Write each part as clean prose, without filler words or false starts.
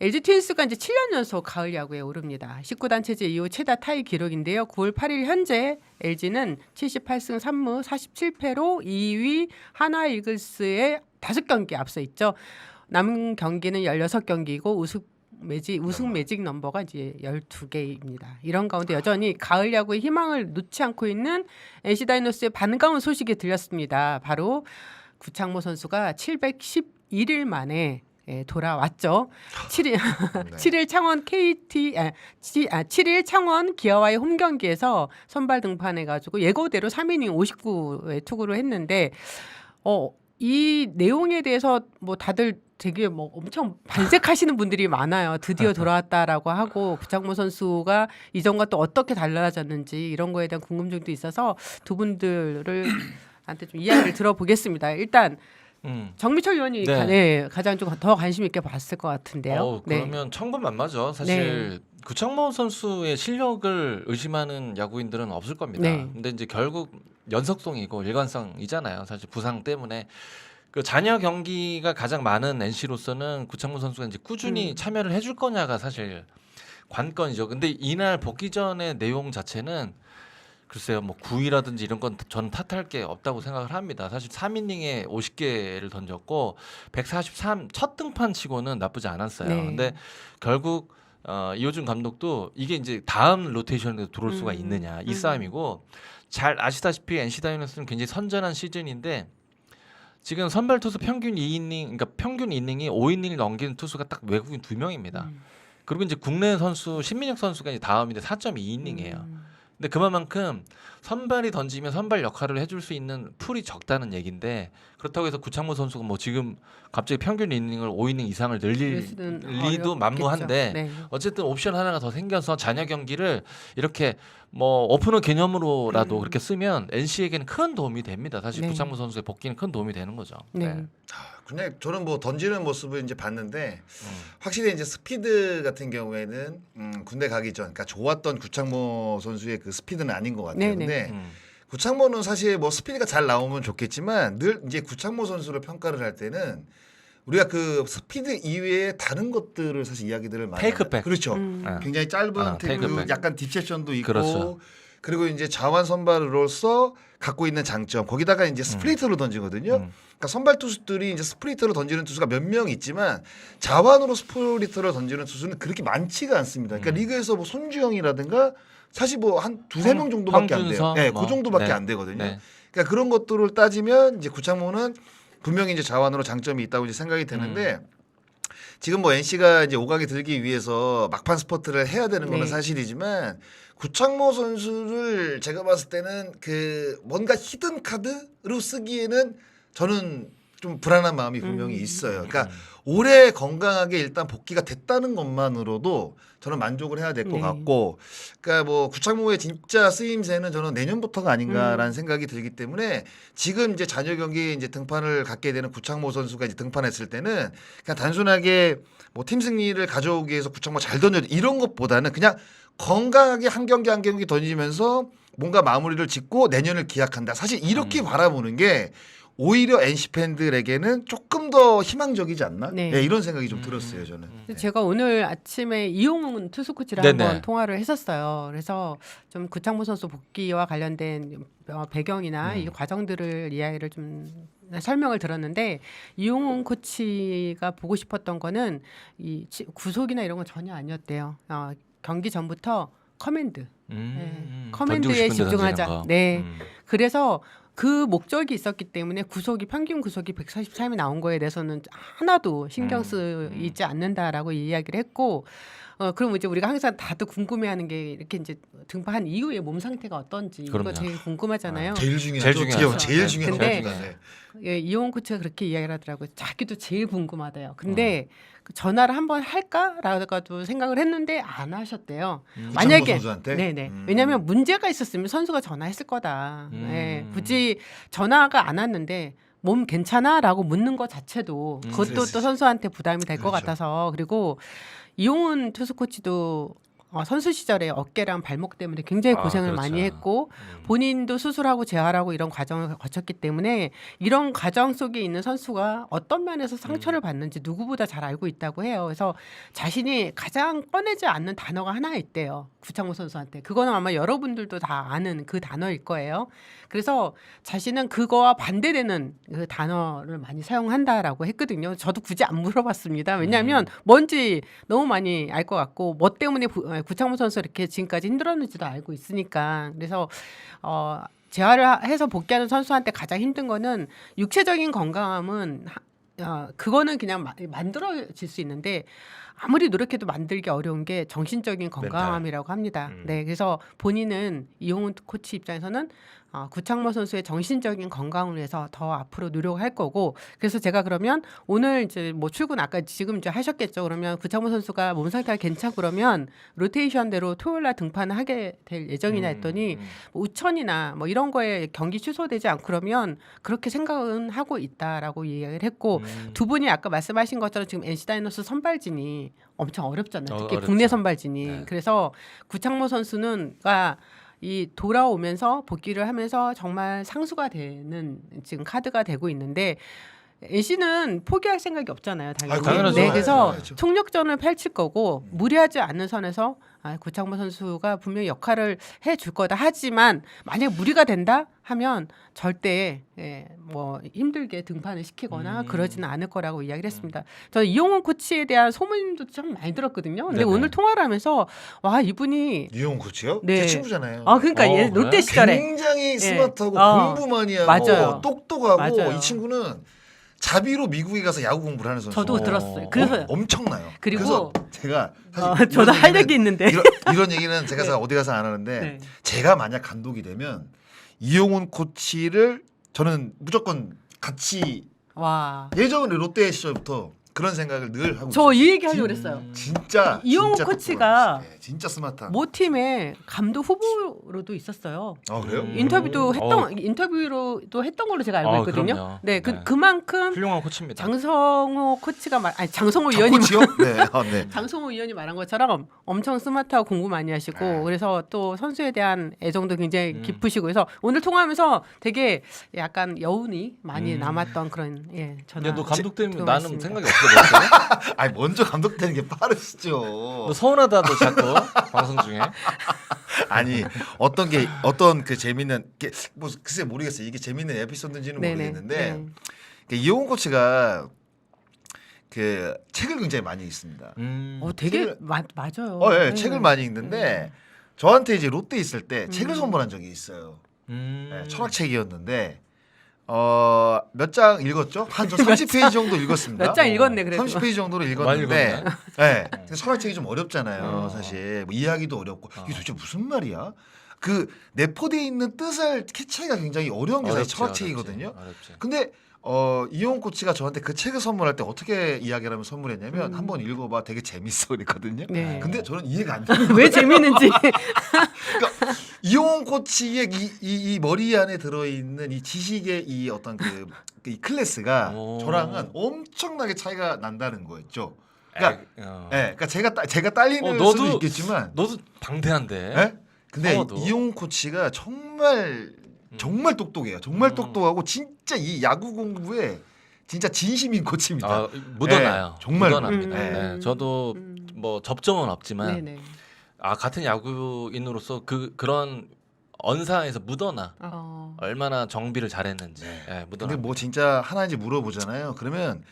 LG 트윈스가 이제 7년 연속 가을 야구에 오릅니다. 19단 체제 이후 최다 타이 기록인데요. 9월 8일 현재 LG는 78승 3무 47패로 2위 하나 이글스의 5경기 앞서 있죠. 남은 경기는 16경기이고 우승 매직 넘버가 이제 12개입니다. 이런 가운데 여전히 가을 야구의 희망을 놓지 않고 있는 NC 다이노스의 반가운 소식이 들렸습니다. 바로 구창모 선수가 711일 만에 돌아왔죠. 7일, 네. 7일 창원 KT 7일 창원 기아와의 홈 경기에서 선발 등판해가지고 예고대로 3이닝 59회 투구를 했는데 이 내용에 대해서 뭐 다들 되게 뭐 엄청 반색하시는 분들이 많아요. 드디어 돌아왔다라고 하고 구창모 선수가 이전과 또 어떻게 달라졌는지 이런 거에 대한 궁금증도 있어서 두 분들을 한테 좀 이야기를 들어보겠습니다. 일단 정미철 의원이 가장 좀 더 관심 있게 봤을 것 같은데요. 그러면 천군만마죠. 사실 구창모 선수의 실력을 의심하는 야구인들은 없을 겁니다. 근데 이제 결국 연속성이고 일관성이잖아요. 사실 부상 때문에 그 잔여 경기가 가장 많은 NC로서는 구창모 선수가 이제 꾸준히 참여를 해줄 거냐가 사실 관건이죠. 근데 이날 복귀 전의 내용 자체는 글쎄요, 뭐 9위라든지 이런 건 저는 탓할 게 없다고 생각을 합니다. 사실 3이닝에 50개를 던졌고 143 첫 등판 치고는 나쁘지 않았어요. 근데 결국 이호준 감독도 이게 이제 다음 로테이션에 들어올 수가 있느냐 이 싸움이고 잘 아시다시피 NC 다이노스는 굉장히 선전한 시즌인데 지금 선발 투수 평균 2이닝, 그러니까 평균 이닝이 5이닝을 넘기는 투수가 딱 외국인 2명입니다. 그리고 이제 국내 선수 신민혁 선수가 이제 다음인데 4.2이닝이에요. 근데 그만큼 선발이 던지면 선발 역할을 해줄 수 있는 풀이 적다는 얘기인데 그렇다고 해서 구창모 선수가 뭐 지금 갑자기 평균 이닝을 5이닝 이상을 늘릴 리도 만무한데 어쨌든 옵션 하나가 더 생겨서 잔여 경기를 이렇게 뭐 오프너 개념으로라도 그렇게 쓰면 NC에게는 큰 도움이 됩니다. 사실 구창모 선수의 복귀는 큰 도움이 되는 거죠. 그냥 저는 뭐 던지는 모습을 이제 봤는데 확실히 이제 스피드 같은 경우에는 군대 가기 전, 그러니까 좋았던 구창모 선수의 그 스피드는 아닌 것 같아요. 근데 구창모는 사실 뭐 스피드가 잘 나오면 좋겠지만 늘 이제 구창모 선수를 평가를 할 때는 우리가 그 스피드 이외에 다른 것들을 사실 이야기들을 많이 테이크백. 그렇죠. 굉장히 짧은 테이크백. 약간 딥셉션도 있고 그렇죠. 그리고 이제 자완 선발로서 갖고 있는 장점 거기다가 이제 스플리트로 던지거든요. 그러니까 선발 투수들이 이제 스플리트로 던지는 투수가 몇 명 있지만 자완으로 스플리트로 던지는 투수는 그렇게 많지가 않습니다. 그러니까 리그에서 뭐 손주영이라든가 사실 뭐 한 두세 명 정도밖에 안 돼요. 네, 그 정도밖에 안 되거든요. 그러니까 그런 것들을 따지면 이제 구창모는 분명히 이제 자완으로 장점이 있다고 이제 생각이 드는데 지금 뭐 NC가 이제 5강에 들기 위해서 막판 스퍼트를 해야 되는 거는 사실이지만 구창모 선수를 제가 봤을 때는 그 뭔가 히든 카드로 쓰기에는 저는 좀 불안한 마음이 분명히 있어요. 그러니까 올해 건강하게 일단 복귀가 됐다는 것만으로도 저는 만족을 해야 될 것 같고, 그러니까 뭐 구창모의 진짜 쓰임새는 저는 내년부터가 아닌가라는 생각이 들기 때문에 지금 이제 잔여 경기 이제 등판을 갖게 되는 구창모 선수가 이제 등판했을 때는 그냥 단순하게 뭐 팀 승리를 가져오기 위해서 구창모 잘 던져 이런 것보다는 그냥 건강하게 한 경기 한 경기 던지면서 뭔가 마무리를 짓고 내년을 기약한다. 사실 이렇게 바라보는 게 오히려 NC 팬들에게는 조금 더 희망적이지 않나? 이런 생각이 좀 들었어요, 저는. 제가 오늘 아침에 이용훈 투수 코치랑 한번 통화를 했었어요. 그래서 좀 구창모 선수 복귀와 관련된 배경이나 이 과정들을 이야기를 좀 설명을 들었는데 이용훈 코치가 보고 싶었던 거는 이 구속이나 이런 건 전혀 아니었대요. 경기 전부터 커맨드, 커맨드에 집중하자. 그래서 그 목적이 있었기 때문에 평균 구속이 143이 나온 거에 대해서는 하나도 신경 쓰이지 않는다라고 이야기를 했고, 그럼 이제 우리가 항상 다들 궁금해하는 게 이렇게 이제 등판한 이후에 몸 상태가 어떤지 이거 제일 궁금하잖아요. 제일 중요하죠. 제일 중요하죠. 근데 이용훈 코치가 그렇게 이야기를 하더라고요. 자기도 제일 궁금하대요. 근데 그 전화를 한번 할까라고 생각을 했는데 안 하셨대요. 만약에 왜냐하면 문제가 있었으면 선수가 전화했을 거다. 굳이 전화가 안 왔는데 몸 괜찮아라고 묻는 것 자체도 그것도 또 선수한테 부담이 될 것 같아서 그리고 이용훈 투수 코치도 선수 시절에 어깨랑 발목 때문에 굉장히 고생을 그렇죠. 많이 했고 본인도 수술하고 재활하고 이런 과정을 거쳤기 때문에 이런 과정 속에 있는 선수가 어떤 면에서 상처를 받는지 누구보다 잘 알고 있다고 해요. 그래서 자신이 가장 꺼내지 않는 단어가 하나 있대요. 구창모 선수한테. 그거는 아마 여러분들도 다 아는 그 단어일 거예요. 그래서 자신은 그거와 반대되는 그 단어를 많이 사용한다라고 했거든요. 저도 굳이 안 물어봤습니다. 왜냐하면 뭔지 너무 많이 알 것 같고 뭐 때문에 구창모 선수 이렇게 지금까지 힘들었는지도 알고 있으니까. 그래서 재활을 해서 복귀하는 선수한테 가장 힘든 거는 육체적인 건강함은 그거는 그냥 만들어질 수 있는데 아무리 노력해도 만들기 어려운 게 정신적인 건강함이라고 합니다. 네, 그래서 본인은 이용훈 코치 입장에서는 구창모 선수의 정신적인 건강을 위해서 더 앞으로 노력할 거고, 그래서 제가 그러면 오늘 이제 뭐 출근 아까 지금 이제 하셨겠죠. 그러면 구창모 선수가 몸 상태가 괜찮고 그러면 로테이션대로 토요일 날 등판을 하게 될 예정이냐 했더니 뭐 우천이나 뭐 이런 거에 경기 취소되지 않고 그러면 그렇게 생각은 하고 있다라고 이야기를 했고, 두 분이 아까 말씀하신 것처럼 지금 NC 다이노스 선발진이 엄청 어렵잖아요. 특히 어렵죠. 국내 선발진이. 네. 그래서 구창모 선수는가 이 돌아오면서 복귀를 하면서 정말 상수가 되는 지금 카드가 되고 있는데 NC는 포기할 생각이 없잖아요. 당연히. 당연하죠. 네, 그래서 당연하죠. 총력전을 펼칠 거고 무리하지 않는 선에서 구창모 선수가 분명히 역할을 해줄 거다. 하지만 만약 무리가 된다 하면 절대 뭐 힘들게 등판을 시키거나 그러지는 않을 거라고 이야기를 했습니다. 저는 이용훈 코치에 대한 소문도 참 많이 들었거든요. 근데 네네. 오늘 통화를 하면서 와 이분이 이용훈 코치요? 네. 제 친구잖아요. 그러니까 그래? 롯데 시절에 굉장히 예. 스마트하고 공부 많이 하고 맞아요. 똑똑하고 맞아요. 이 친구는 자비로 미국에 가서 야구 공부를 하는 선수. 저도 들었어요. 그래서 엄청나요. 그리고 그래서 제가 사실 저도 이런 할 얘기는- 얘기 있는데 이런 얘기는 제가 네. 어디 가서 안 하는데 네. 제가 만약 감독이 되면 이용훈 코치를 저는 무조건 같이 와. 예전에 롯데 시절부터 그런 생각을 늘 하고 저 있어요. 이 얘기 하려고 그랬어요. 진짜 이용훈 진짜 코치가 똑똑한 거예요. 진짜 스마트한. 모 팀의 감독 후보로도 있었어요. 그래요? 인터뷰도 인터뷰로도 했던 걸로 제가 알고 있거든요. 그럼요. 네, 네. 그만큼 훌륭한 코치입니다. 장성호 코치가 장성호 저 위원님 코치요? 네. 네. 장성호 위원이 말한 것처럼 엄청 스마트하고 공부 많이 하시고 그래서 또 선수에 대한 애정도 굉장히 깊으시고 그래서 오늘 통화하면서 되게 약간 여운이 많이 남았던 그런 전화. 야, 너 감독 되면 통화가 나는 있습니다. 생각이 없어 보였어. 아니 먼저 감독 되는 게 빠르시죠. 너 서운하다 너 자꾸 방송 중에. 아니 어떤 그 재밌는 뭐 글쎄 모르겠어요. 이게 재밌는 에피소드인지는 네네. 모르겠는데 네. 그 이용훈 코치가 그 책을 굉장히 많이 읽습니다. 되게 책을- 맞아요. 예, 네. 책을 많이 읽는데 저한테 이제 롯데 있을 때 책을 선물한 적이 있어요. 네, 철학책이었는데 몇 장 읽었죠? 한 30페이지 정도 읽었습니다. 몇 장 읽었네 그래도. 30페이지 정도를 많이 읽었는데, 읽었네. 네. 근데 철학책이 좀 어렵잖아요, 사실. 뭐 이해하기도 어렵고 이게 도대체 무슨 말이야? 그 내포되어 있는 뜻을 캐치하기가 굉장히 어려운 게 사실 철학책이거든요. 어렵지. 근데 이용훈 코치가 저한테 그 책을 선물할 때 어떻게 이야기를 하면 선물했냐면 한번 읽어봐, 되게 재밌어 그랬거든요. 네. 근데 저는 이해가 안 돼요. 왜 재밌는지. 그러니까 이용훈 코치의 이 머리 안에 들어있는 이 지식의 이 어떤 이 클래스가 오. 저랑은 엄청나게 차이가 난다는 거였죠. 그러니까, 어. 그러니까 제가 딸리는 너도- 수도 있겠지만, 너도 방대한데. 예? 근데 파워도. 이용훈 코치가 정말 똑똑해요. 정말 똑똑하고 진짜 이 야구 공부에 진짜 진심인 코치입니다. 묻어나요. 네, 정말 묻어납니다. 묻어나요. 네, 저도 뭐 접점은 없지만 네네. 같은 야구인으로서 그런 언사에서 묻어나 얼마나 정비를 잘했는지. 네, 묻어나. 근데 뭐 진짜 하나인지 물어보잖아요. 그러면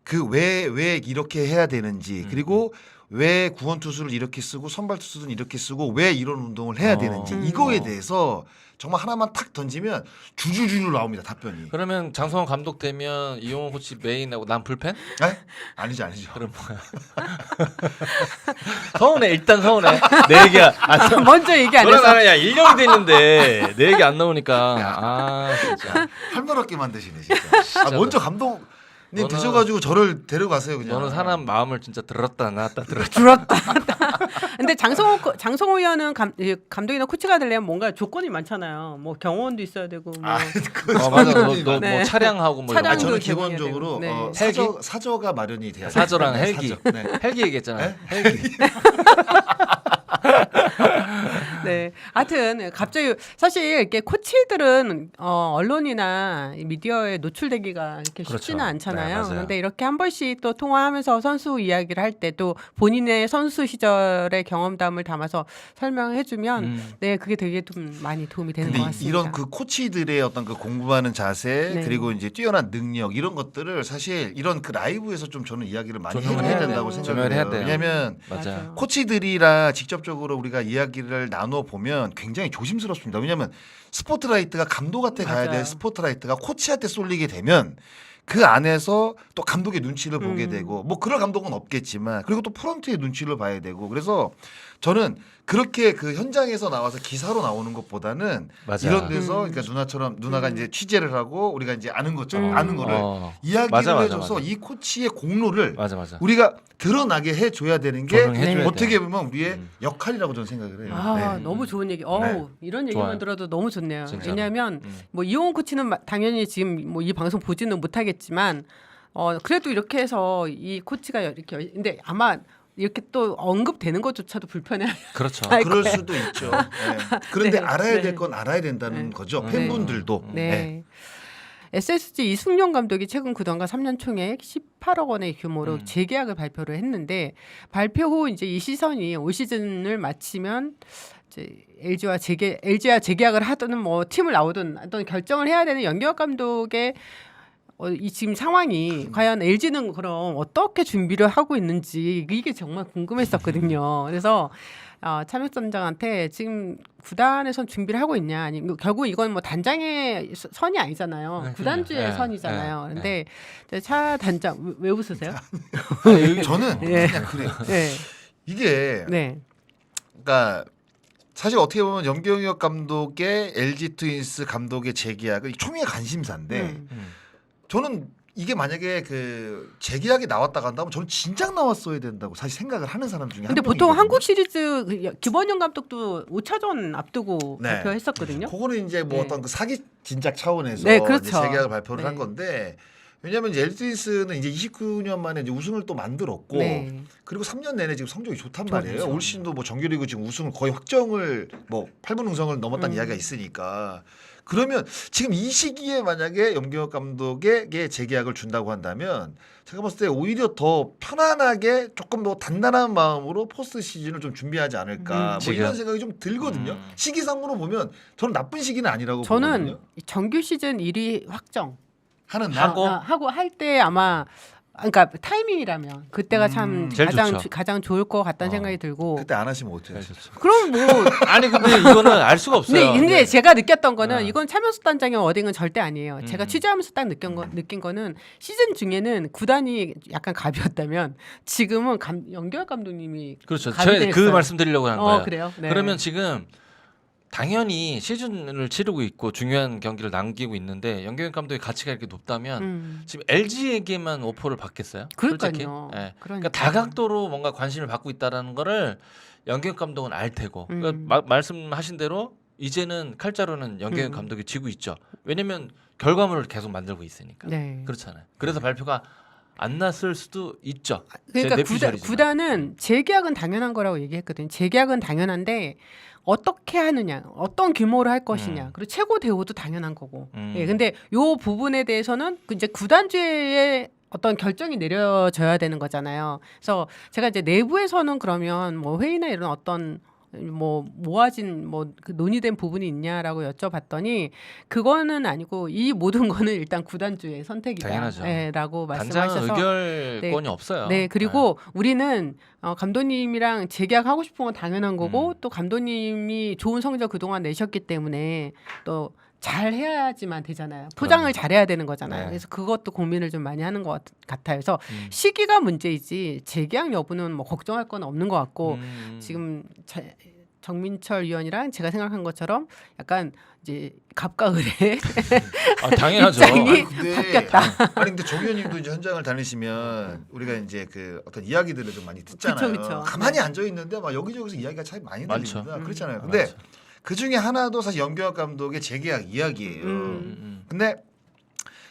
그 왜 이렇게 해야 되는지 그리고 왜 구원 투수를 이렇게 쓰고 선발 투수는 이렇게 쓰고 왜 이런 운동을 해야 되는지 이거에 대해서 정말 하나만 탁 던지면 주주주주 나옵니다, 답변이. 그러면 장성원 감독 되면 이용호 코치 메인하고 난 불펜? 에? 아니죠. 그럼 뭐야? 서운해. 일단 서운해. 내 얘기야. 먼저 얘기 안 해서. 너랑 야 1년이 됐는데 내 얘기 안 나오니까 진짜. 할 말 없게 만드시네, 진짜. 먼저 감독님 너는- 되셔가지고 저를 데려가세요, 그냥. 너는 사람 마음을 진짜 들었다 놨다 들었다. 줄었다. 근데 장성호 위원은 감독이나 코치가 되려면 뭔가 조건이 많잖아요. 뭐 경호원도 있어야 되고 뭐. 맞아. 너 네. 뭐 차량하고 뭐 차량- 이런 거. 저는 제공해야 기본적으로 되고. 네. 사저가 마련이 돼야 돼요. 사저랑 네, 헬기. 사저. 네. 헬기 얘기했잖아. 헬기. 네. 하여튼 갑자기 사실 이렇게 코치들은 언론이나 미디어에 노출되기가 이렇게 쉽지는 그렇죠. 않잖아요. 네, 맞아요. 그런데 이렇게 한 번씩 또 통화하면서 선수 이야기를 할 때 또 본인의 선수 시절의 경험담을 담아서 설명해주면 네 그게 되게 좀 많이 도움이 되는 것 근데 같습니다. 이런 그 코치들의 어떤 그 공부하는 자세 네. 그리고 이제 뛰어난 능력 이런 것들을 사실 이런 그 라이브에서 좀 저는 이야기를 많이 조명을 해줘야 해야 된다고 돼요. 생각을 조명을 해야 해요. 돼요. 왜냐하면 맞아요. 코치들이랑 직접적으로 우리가 이야기를 나눠 보면 굉장히 조심스럽습니다. 왜냐하면 스포트라이트가 감독한테 가야 맞아요. 될 스포트라이트가 코치한테 쏠리게 되면 그 안에서 또 감독의 눈치를 보게 되고 뭐 그럴 감독은 없겠지만 그리고 또 프런트의 눈치를 봐야 되고 그래서 저는 그렇게 그 현장에서 나와서 기사로 나오는 것보다는 맞아요. 이런 데서 그러니까 누나처럼 누나가 이제 취재를 하고 우리가 이제 아는 것처럼 아는 거를 이야기를 맞아, 해줘서 맞아. 이 코치의 공로를 맞아. 우리가 드러나게 해줘야 되는 게 조명해줘야 네. 어떻게 보면 우리의 역할이라고 저는 생각을 해요. 아 네. 너무 좋은 얘기. 이런 얘기만 좋아요. 들어도 너무 좋네요. 진짜로. 왜냐하면 뭐 이용훈 코치는 당연히 지금 뭐 이 방송 보지는 못하겠지만 그래도 이렇게 해서 이 코치가 이렇게 근데 아마 이렇게 또 언급되는 것조차도 불편해. 그렇죠. 그럴 수도 있죠. 네. 그런데 네. 알아야 네. 될 건 알아야 된다는 거죠. 팬분들도. 네. SSG 이승용 감독이 최근 구단과 3년 총액 18억 원의 규모로 재계약을 발표를 했는데 발표 후 이제 이 시선이 올 시즌을 마치면 이제 LG와 재계약을 하든 뭐 팀을 나오든 어떤 결정을 해야 되는 연기혁 감독의 이 지금 상황이 과연 LG는 그럼 어떻게 준비를 하고 있는지 이게 정말 궁금했었거든요. 그래서 차명수 단장한테 지금 구단에선 준비를 하고 있냐 아니면 결국 이건 뭐 단장의 선이 아니잖아요. 네, 구단주의 네, 선이잖아요. 네, 그런데 차 단장 왜 웃으세요? 저는 네. 그냥 그래요. 네. 이게 네. 그러니까 사실 어떻게 보면 염경엽 감독의 LG 트윈스 감독의 재계약은 초미의 관심사인데 저는 이게 만약에 그 재계약이 나왔다가 한다면 저는 진작 나왔어야 된다고 사실 생각을 하는 사람 중에 한 근데 명이거든요. 보통 한국 시리즈 김원영 감독도 5차전 앞두고 네. 발표했었거든요. 그거는 이제 뭐 네. 어떤 그 사기 진작 차원에서 네, 그렇죠. 이제 재계약을 발표를 네. 한 건데 왜냐하면 이제 LG 트윈스는 이제 29년 만에 이제 우승을 또 만들었고 네. 그리고 3년 내내 지금 성적이 좋단 좋죠. 말이에요. 올 시즌도 뭐 정규리그 지금 우승을 거의 확정을 뭐 8분 응성을 넘었다는 음. 이야기가 있으니까 그러면 지금 이 시기에 만약에 염경엽 감독에게 재계약을 준다고 한다면 제가 봤을 때 오히려 더 편안하게 조금 더 단단한 마음으로 포스트 시즌을 좀 준비하지 않을까 뭐 이런 생각이 좀 들거든요. 시기상으로 보면 저는 나쁜 시기는 아니라고 저는 보거든요. 정규 시즌 1위 확정 하는 날 하고 할 때 아마 그러니까 타이밍이라면 그때가 참 제일 좋죠. 가장 좋을 것 같다는 생각이 들고 그때 안 하시면 어때요? 그럼 뭐 아니 근데 이거는 알 수가 없어요. 근데 제가 느꼈던 거는 네. 이건 차명수 단장의 워딩은 절대 아니에요. 제가 취재하면서 딱 느낀 거는 시즌 중에는 구단이 약간 갑이었다면 지금은 연결 감독님이 그렇죠. 갑이 제가 그 됐어요. 말씀 드리려고 하는 거예요. 그래요? 네. 그러면 지금 당연히 시즌을 치르고 있고 중요한 경기를 남기고 있는데 연경현 감독의 가치가 이렇게 높다면 지금 LG에게만 오퍼를 받겠어요? 솔직히? 그러니까요. 예. 그러니까. 그러니까 다각도로 뭔가 관심을 받고 있다라는 거를 연경현 감독은 알 테고 그러니까 말씀하신 대로 이제는 칼자루는 연경현 감독이 쥐고 있죠. 왜냐면 결과물을 계속 만들고 있으니까. 네. 그렇잖아요. 그래서 발표가 안 났을 수도 있죠. 그러니까 제 내피셜이지만. 구단은 재계약은 당연한 거라고 얘기했거든요. 재계약은 당연한데 어떻게 하느냐, 어떤 규모로 할 것이냐, 그리고 최고 대우도 당연한 거고. 예, 근데 요 부분에 대해서는 이제 구단주의 어떤 결정이 내려져야 되는 거잖아요. 그래서 제가 이제 내부에서는 그러면 뭐 회의나 이런 어떤 뭐 모아진 뭐 그 논의된 부분이 있냐라고 여쭤봤더니 그거는 아니고 이 모든 거는 일단 구단주의 당연하죠. 선택이다라고 단장 말씀하셔서 의결권이 없어요. 네, 그리고 우리는 감독님이랑 재계약하고 싶은 건 당연한 거고 또 감독님이 좋은 성적 그동안 내셨기 때문에 또 잘 해야지만 되잖아요. 포장을 잘해야 되는 거잖아요. 네. 그래서 그것도 고민을 좀 많이 하는 것 같아요. 그래서 시기가 문제이지 재계약 여부는 뭐 걱정할 건 없는 것 같고 지금 정민철 위원이랑 제가 생각한 것처럼 약간 이제 갑과 을의 당연하죠. 입장이 근데 바뀌었다. 아니 근데 정 의원님도 이제 현장을 다니시면 우리가 이제 그 어떤 이야기들을 좀 많이 듣잖아요. 그쵸. 가만히 앉아 있는데 막 여기저기서 이야기가 참 많이 많죠. 들립니다. 그렇잖아요. 근데 그 중에 하나도 사실 연경엽 감독의 재계약 이야기예요. 근데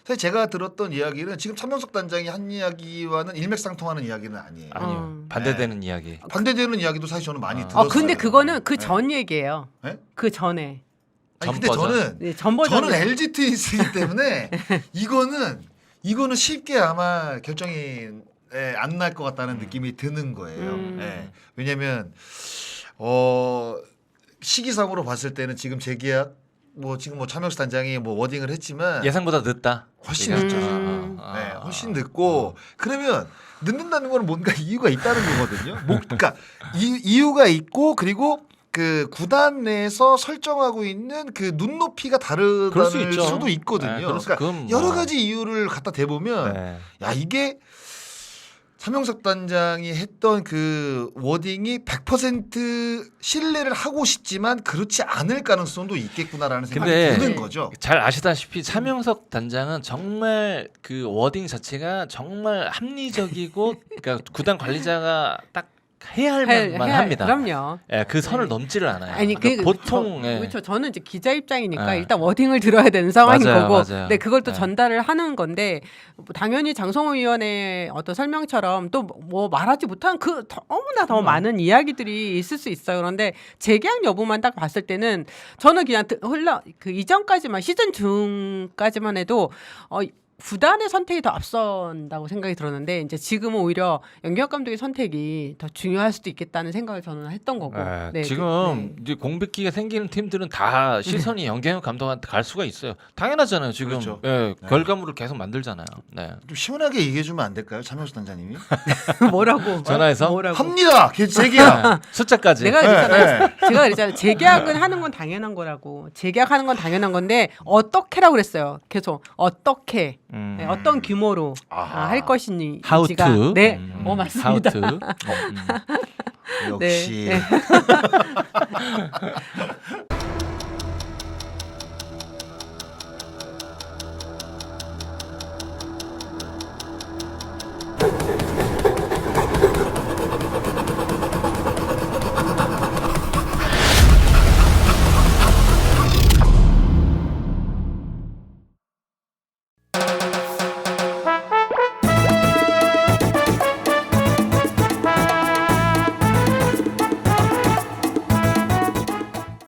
사실 제가 들었던 이야기는 지금 차명석 단장이 한 이야기와는 일맥상통하는 이야기는 아니에요. 아니요. 반대되는 이야기. 반대되는 이야기도 사실 저는 많이 들었어요. 근데 그거는 그 전 얘기예요. 네? 그 전에. 아니, 근데 전 버전? 저는 네, 전 버전. 저는 LG 트윈스이기 때문에 이거는 쉽게 아마 결정이 안 날 것 같다는 느낌이 드는 거예요. 예. 왜냐하면 시기상으로 봤을 때는 지금 재계약 지금 차명수 단장이 워딩을 했지만 예상보다 늦다. 훨씬 늦죠. 네, 훨씬 늦고 그러면 늦는다는 거는 뭔가 이유가 있다는 거거든요. 그러니까 이유가 있고 그리고 그 구단 내에서 설정하고 있는 그 눈높이가 그럴 수 다르다는 있죠. 수도 있거든요. 네, 그러니까 그럼 여러 가지 이유를 갖다 대보면 네. 야 이게 차명석 단장이 했던 그 워딩이 100% 신뢰를 하고 싶지만 그렇지 않을 가능성도 있겠구나라는 생각이 근데 드는 거죠. 잘 아시다시피 차명석 단장은 정말 그 워딩 자체가 정말 합리적이고 그러니까 구단 관리자가 딱 해야 할 만만 합니다. 그럼요. 예, 그 선을 넘지를 않아요. 아니 그러니까 보통 그렇죠. 저는 이제 기자 입장이니까 예. 일단 워딩을 들어야 되는 상황인 맞아요, 거고, 맞아요. 네 그걸 또 예. 전달을 하는 건데 당연히 장성호 위원의 어떤 설명처럼 또 뭐 말하지 못한 그 너무나 더 많은 이야기들이 있을 수 있어요. 그런데 재계약 여부만 딱 봤을 때는 저는 그냥 그 이전까지만 시즌 중까지만 해도 구단의 선택이 더 앞선다고 생각이 들었는데 이제 지금은 오히려 연기혁 감독의 선택이 더 중요할 수도 있겠다는 생각을 저는 했던 거고. 네, 지금 이제 공백기가 생기는 팀들은 다 시선이 연계형 감독한테 갈 수가 있어요. 당연하잖아요. 지금 그렇죠. 결과물을 계속 만들잖아요. 네. 좀 시원하게 얘기해주면 안 될까요, 차명수 단장님이? 뭐라고? 전화해서? 뭐라고? 합니다. 재계약. 숫자까지. 내가 그랬잖아요. 네. 제가 그랬잖아요. 재계약은 하는 건 당연한 거라고. 재계약하는 건 당연한 건데 어떻게라고 그랬어요. 계속 어떻게 네, 어떤 규모로 할 것인지가 How to. 네, 맞습니다. How to. 역시. 네.